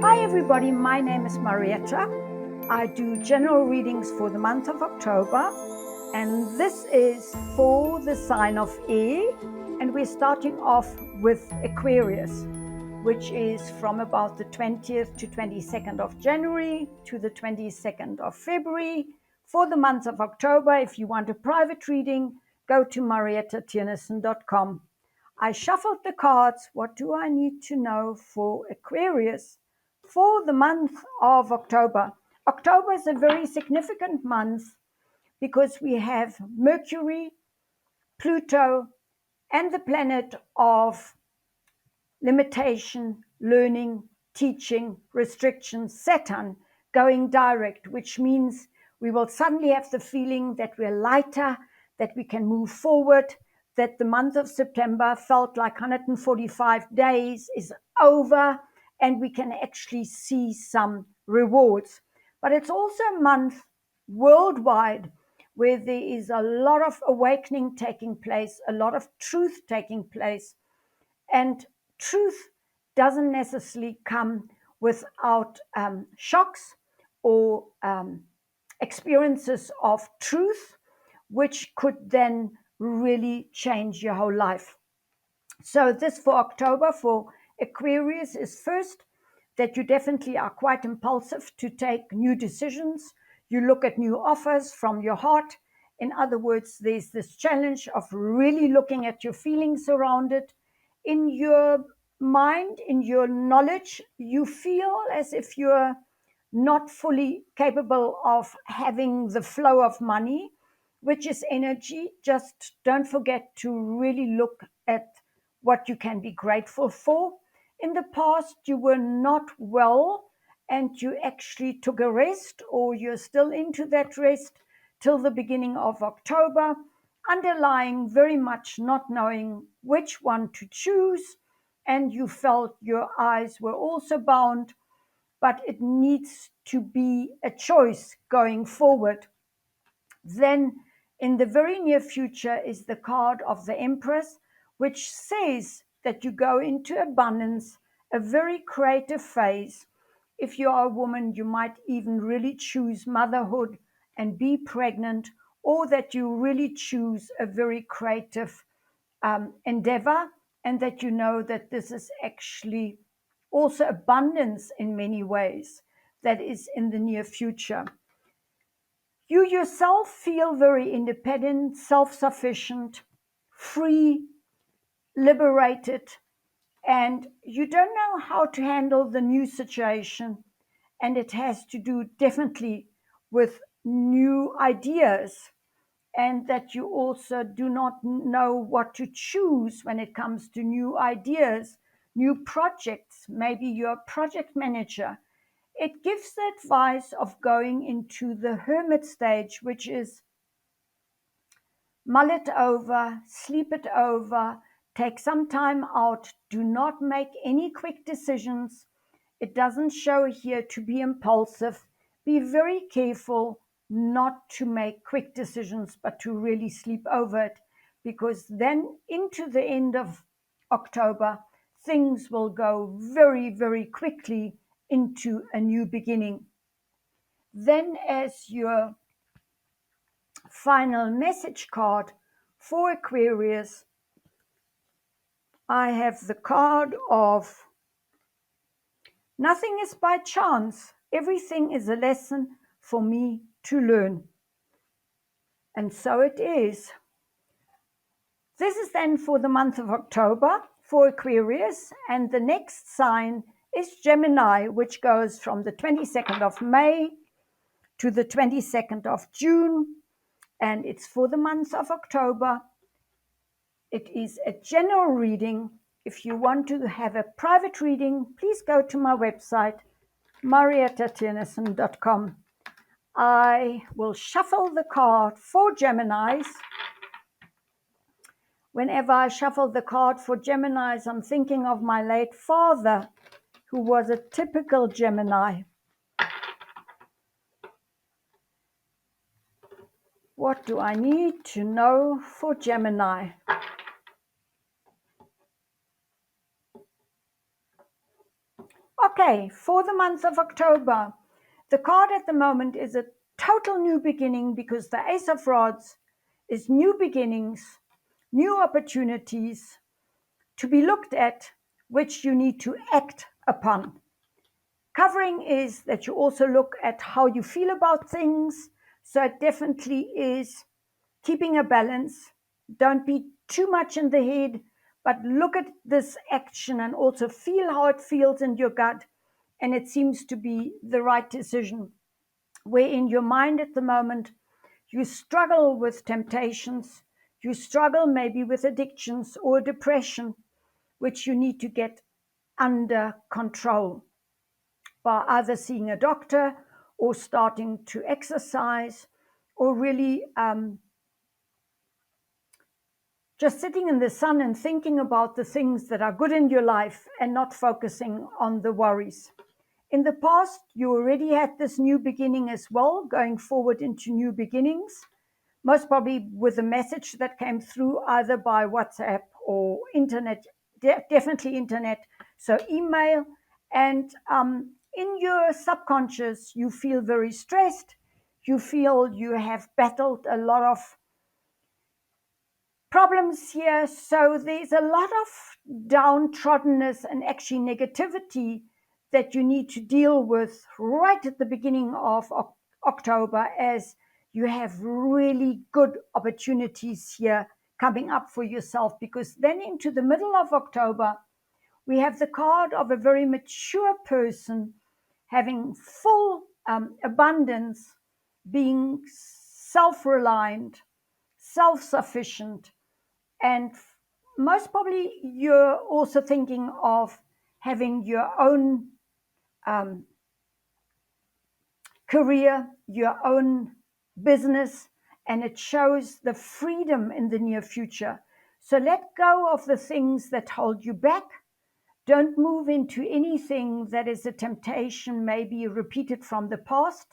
Hi everybody, my name is Marietta. I do general readings for the month of October, and this is for the sign of air, and we're starting off with Aquarius, which is from about the 20th to 22nd of January to the 22nd of February. For the month of October, if you want a private reading, go to mariettatiernissen.com. I shuffled the cards. What do I need to know for Aquarius for the month of October? October is a very significant month because we have Mercury, Pluto, and the planet of limitation, learning, teaching, restrictions, Saturn going direct, which means we will suddenly have the feeling that we're lighter, that we can move forward, that the month of September felt like 145 days is over, and we can actually see some rewards. But it's also a month worldwide where there is a lot of awakening taking place, a lot of truth taking place. And truth doesn't necessarily come without shocks or experiences of truth, which could then really change your whole life. So this for October for Aquarius is first that you definitely are quite impulsive to take new decisions. You look at new offers from your heart. In other words, there's this challenge of really looking at your feelings around it. In your mind, in your knowledge, you feel as if you're not fully capable of having the flow of money, which is energy. Just don't forget to really look at what you can be grateful for. In the past, you were not well and you actually took a rest, or you're still into that rest till the beginning of October, underlying very much not knowing which one to choose. And you felt your eyes were also bound, but it needs to be a choice going forward. Then, in the very near future, is the card of the Empress, which says that you go into abundance, a very creative phase. If you are a woman, you might even really choose motherhood and be pregnant, or that you really choose a very creative endeavor, and that you know that this is actually also abundance in many ways that is in the near future. You yourself feel very independent, self sufficient, free, liberated, and you don't know how to handle the new situation. And it has to do definitely with new ideas, and that you also do not know what to choose when it comes to new ideas, new projects. Maybe you're a project manager. It gives the advice of going into the hermit stage, which is mull it over, sleep it over, take some time out, do not make any quick decisions. It doesn't show here to be impulsive. Be very careful not to make quick decisions, but to really sleep over it, because then into the end of October, things will go very, very quickly into a new beginning. Then, as your final message card for Aquarius, I have the card of nothing is by chance. Everything is a lesson for me to learn. And so it is. This is then for the month of October for Aquarius. And the next sign is Gemini, which goes from the 22nd of May to the 22nd of June. And it's for the month of October. It is a general reading. If you want to have a private reading, please go to my website, mariettatiernissen.com. I will shuffle the card for Geminis. Whenever I shuffle the card for Geminis, I'm thinking of my late father, who was a typical Gemini. What do I need to know for Gemini? Okay, for the month of October, the card at the moment is a total new beginning because the Ace of Rods is new beginnings, new opportunities to be looked at, which you need to act upon. Covering is that you also look at how you feel about things. So it definitely is keeping a balance. Don't be too much in the head, but look at this action and also feel how it feels in your gut. And it seems to be the right decision. Where in your mind at the moment, you struggle with temptations, you struggle maybe with addictions or depression, which you need to get under control by either seeing a doctor or starting to exercise or really just sitting in the sun and thinking about the things that are good in your life and not focusing on the worries. In the past, you already had this new beginning as well, going forward into new beginnings, most probably with a message that came through either by WhatsApp or internet, definitely internet, so email. And in your subconscious, you feel very stressed. You feel you have battled a lot of problems here. So there's a lot of downtroddenness and actually negativity that you need to deal with right at the beginning of October, as you have really good opportunities here coming up for yourself. Because then into the middle of October, we have the card of a very mature person having full abundance, being self reliant, self sufficient, and most probably you're also thinking of having your own um, career, your own business, and it shows the freedom in the near future. So let go of the things that hold you back. Don't move into anything that is a temptation, maybe repeated from the past.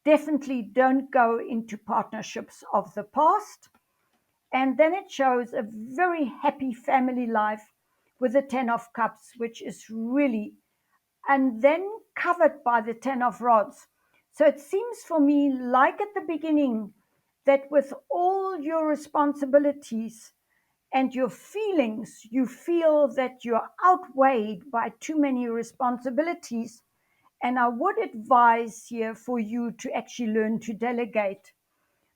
Definitely don't go into partnerships of the past. And then it shows a very happy family life with the 10 of Cups, which is really, and then covered by the 10 of Rods. So it seems for me, like at the beginning, that with all your responsibilities and your feelings, you feel that you're outweighed by too many responsibilities. And I would advise here for you to actually learn to delegate,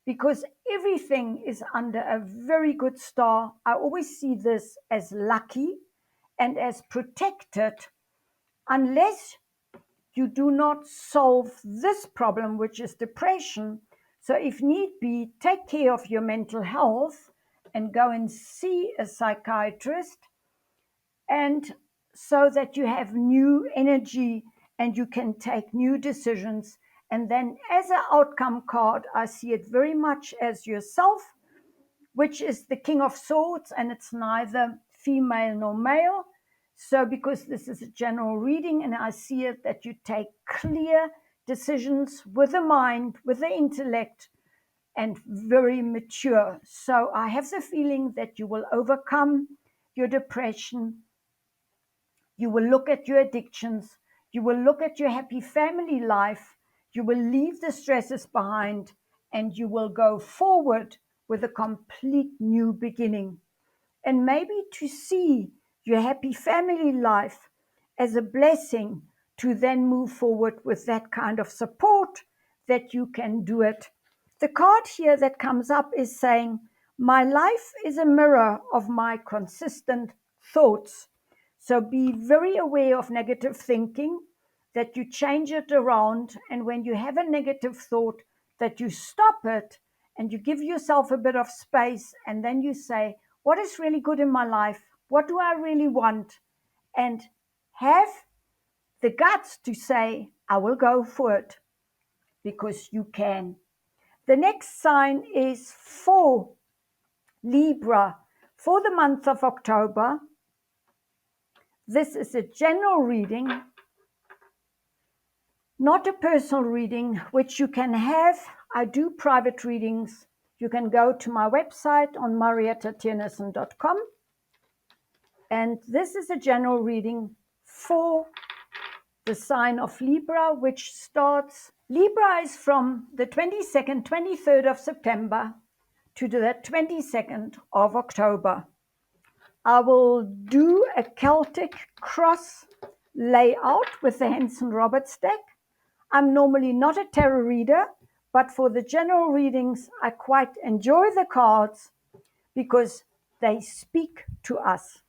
because everything is under a very good star. I always see this as lucky and as protected, unless you do not solve this problem, which is depression. So, if need be, take care of your mental health and go and see a psychiatrist, and so that you have new energy and you can take new decisions. And then, as an outcome card, I see it very much as yourself, which is the King of Swords, and it's neither female nor male. So, because this is a general reading, and I see it that you take clear decisions with the mind, with the intellect, and very mature. So, I have the feeling that you will overcome your depression. You will look at your addictions. You will look at your happy family life. You will leave the stresses behind, and you will go forward with a complete new beginning. And maybe to see your happy family life as a blessing, to then move forward with that kind of support, that you can do it. The card here that comes up is saying, my life is a mirror of my consistent thoughts. So be very aware of negative thinking, that you change it around. And when you have a negative thought, that you stop it and you give yourself a bit of space. And then you say, what is really good in my life? What do I really want? And have the guts to say, I will go for it, because you can. The next sign is for Libra for the month of October. This is a general reading, not a personal reading, which you can have. I do private readings. you can go to my website on marietatiernissen.com. And this is a general reading for the sign of Libra, which starts. Libra is from the 22nd, 23rd of September to the 22nd of October. I will do a Celtic cross layout with the Henson Roberts deck. I'm normally not a tarot reader, but for the general readings, I quite enjoy the cards because they speak to us.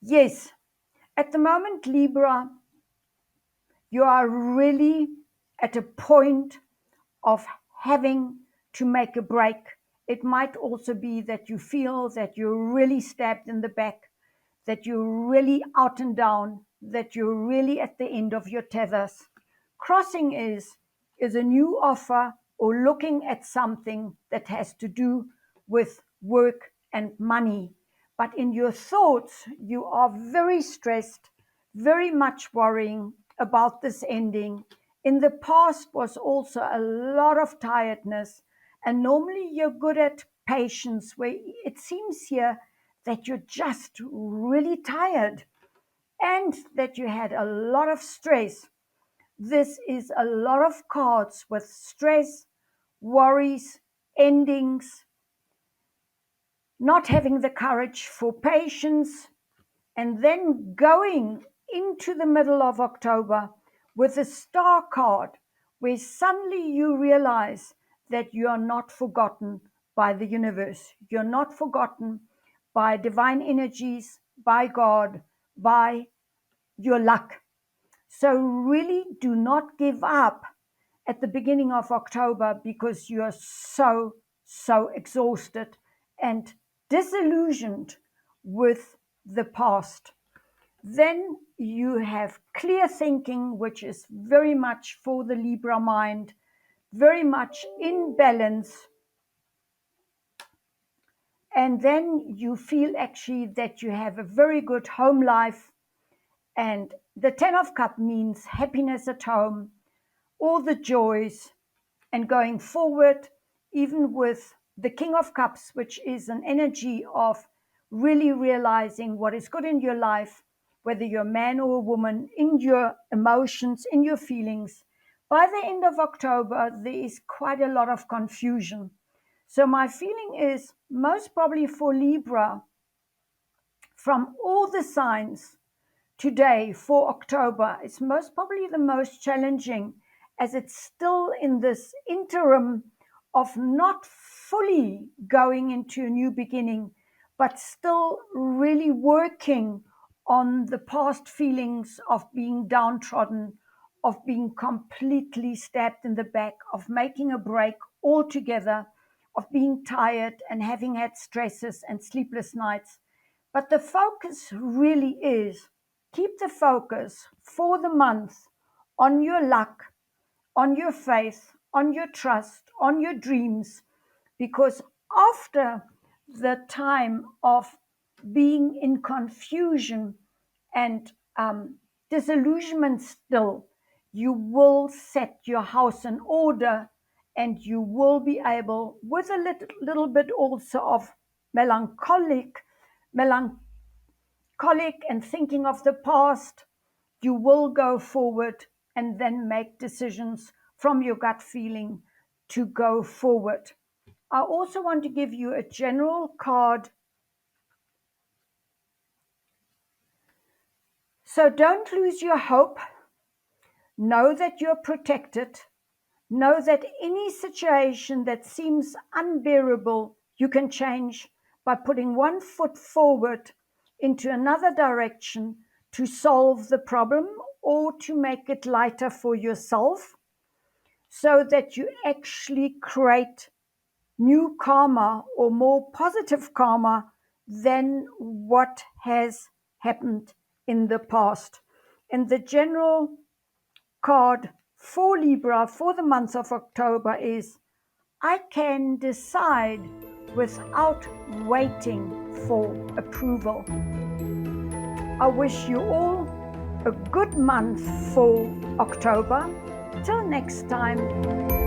Yes, at the moment, Libra, you are really at a point of having to make a break. It might also be that you feel that you're really stabbed in the back, that you're really out and down, that you're really at the end of your tethers. Crossing is a new offer or looking at something that has to do with work and money. But in your thoughts, you are very stressed, very much worrying about this ending. In the past was also a lot of tiredness, and normally you're good at patience, where it seems here that you're just really tired and that you had a lot of stress. This is a lot of cards with stress, worries, endings, not having the courage for patience, and then going into the middle of October with a star card where suddenly you realize that you are not forgotten by the universe. You're not forgotten by divine energies, by God, by your luck. So really do not give up at the beginning of October because you're so exhausted and disillusioned with the past. Then you have clear thinking, which is very much for the Libra mind, very much in balance. And then you feel actually that you have a very good home life. And the 10 of Cups means happiness at home, all the joys, and going forward, even with the King of Cups, which is an energy of really realizing what is good in your life, whether you're a man or a woman, in your emotions, in your feelings. By the end of October, there is quite a lot of confusion. So my feeling is most probably for Libra, from all the signs today for October, it's most probably the most challenging, as it's still in this interim of not fully going into a new beginning, but still really working on the past feelings of being downtrodden, of being completely stabbed in the back, of making a break altogether, of being tired and having had stresses and sleepless nights. But the focus really is keep the focus for the month on your luck, on your faith, on your trust, on your dreams, because after the time of being in confusion and disillusionment still, you will set your house in order and you will be able, with a little bit also of melancholic and thinking of the past, you will go forward and then make decisions from your gut feeling to go forward. I also want to give you a general card. So don't lose your hope. Know that you're protected. Know that any situation that seems unbearable, you can change by putting one foot forward into another direction to solve the problem or to make it lighter for yourself, so that you actually create new karma or more positive karma than what has happened in the past. And the general card for Libra for the month of October is I can decide without waiting for approval. I wish you all a good month for October. Till next time.